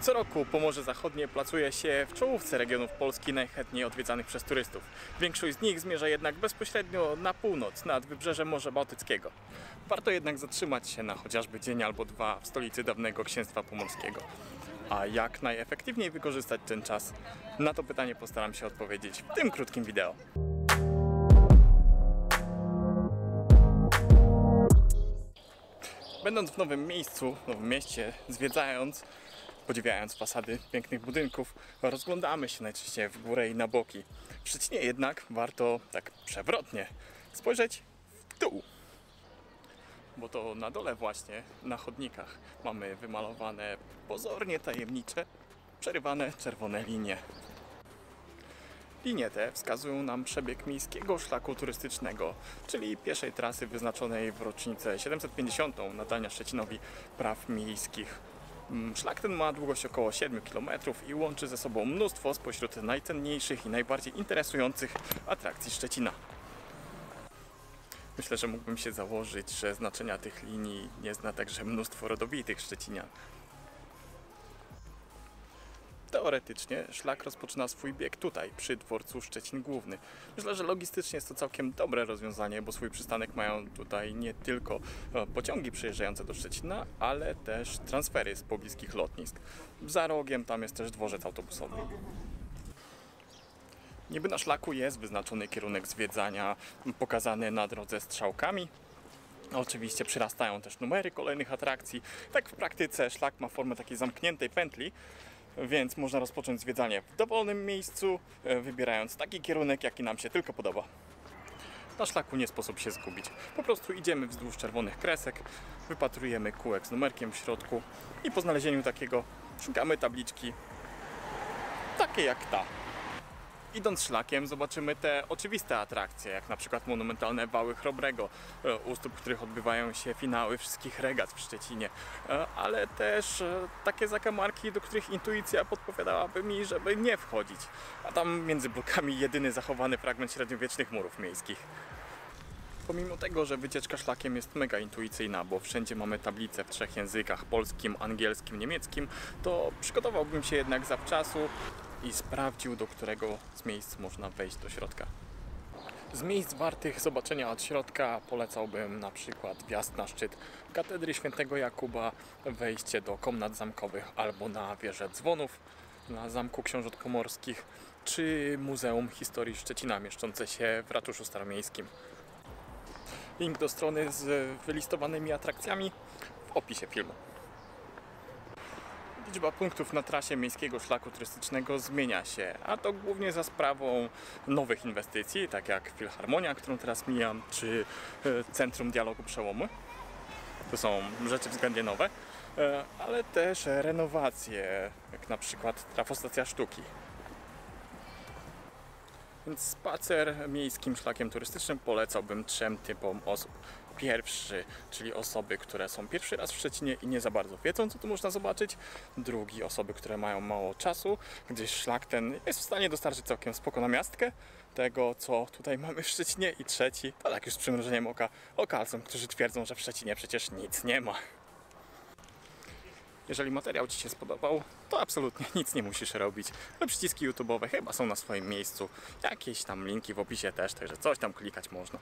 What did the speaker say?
Co roku Pomorze Zachodnie plasuje się w czołówce regionów Polski najchętniej odwiedzanych przez turystów. Większość z nich zmierza jednak bezpośrednio na północ, nad wybrzeżem Morza Bałtyckiego. Warto jednak zatrzymać się na chociażby dzień albo dwa w stolicy dawnego Księstwa Pomorskiego. A jak najefektywniej wykorzystać ten czas? Na to pytanie postaram się odpowiedzieć w tym krótkim wideo. Będąc w nowym miejscu, w nowym mieście, zwiedzając, podziwiając fasady pięknych budynków, rozglądamy się najczęściej w górę i na boki. W Szczecinie jednak warto tak przewrotnie spojrzeć w dół. Bo to na dole właśnie, na chodnikach, mamy wymalowane pozornie tajemnicze, przerywane czerwone linie. Linie te wskazują nam przebieg miejskiego szlaku turystycznego, czyli pieszej trasy wyznaczonej w rocznicę 750. nadania Szczecinowi praw miejskich. Szlak ten ma długość około 7 km i łączy ze sobą mnóstwo spośród najcenniejszych i najbardziej interesujących atrakcji Szczecina. Myślę, że mógłbym się założyć, że znaczenia tych linii nie zna także mnóstwo rodowitych szczecinian. Teoretycznie szlak rozpoczyna swój bieg tutaj, przy dworcu Szczecin Główny. Myślę, że logistycznie jest to całkiem dobre rozwiązanie, bo swój przystanek mają tutaj nie tylko pociągi przyjeżdżające do Szczecina, ale też transfery z pobliskich lotnisk. Za rogiem tam jest też dworzec autobusowy. Niby na szlaku jest wyznaczony kierunek zwiedzania, pokazany na drodze strzałkami. Oczywiście przyrastają też numery kolejnych atrakcji. Tak w praktyce szlak ma formę takiej zamkniętej pętli, więc można rozpocząć zwiedzanie w dowolnym miejscu, wybierając taki kierunek, jaki nam się tylko podoba. Na szlaku nie sposób się zgubić. Po prostu idziemy wzdłuż czerwonych kresek, wypatrujemy kółek z numerkiem w środku i po znalezieniu takiego szukamy tabliczki takiej jak ta. Idąc szlakiem zobaczymy te oczywiste atrakcje, jak na przykład monumentalne wały Chrobrego, u stóp których odbywają się finały wszystkich regat w Szczecinie, ale też takie zakamarki, do których intuicja podpowiadałaby mi, żeby nie wchodzić. A tam między blokami jedyny zachowany fragment średniowiecznych murów miejskich. Pomimo tego, że wycieczka szlakiem jest mega intuicyjna, bo wszędzie mamy tablice w 3 językach, polskim, angielskim, niemieckim, to przygotowałbym się jednak zawczasu i sprawdził, do którego z miejsc można wejść do środka. Z miejsc wartych zobaczenia od środka polecałbym na przykład wjazd na szczyt katedry Świętego Jakuba, wejście do komnat zamkowych albo na wieżę dzwonów na Zamku Książąt Pomorskich, czy Muzeum Historii Szczecina mieszczące się w ratuszu staromiejskim. Link do strony z wylistowanymi atrakcjami w opisie filmu. Liczba punktów na trasie miejskiego szlaku turystycznego zmienia się, a to głównie za sprawą nowych inwestycji, tak jak Filharmonia, którą teraz mijam, czy Centrum Dialogu Przełomy. To są rzeczy względnie nowe, ale też renowacje, jak na przykład trafostacja sztuki. Więc spacer miejskim szlakiem turystycznym polecałbym 3 typom osób. Pierwszy, czyli osoby, które są pierwszy raz w Szczecinie i nie za bardzo wiedzą, co tu można zobaczyć. Drugi, osoby, które mają mało czasu, gdyż szlak ten jest w stanie dostarczyć całkiem spoko namiastkę tego, co tutaj mamy w Szczecinie. I trzeci, to tak już z przymrużeniem oka, lokalcom, którzy twierdzą, że w Szczecinie przecież nic nie ma. Jeżeli materiał Ci się spodobał, to absolutnie nic nie musisz robić. Ale przyciski YouTube'owe chyba są na swoim miejscu. Jakieś tam linki w opisie też, także coś tam klikać można.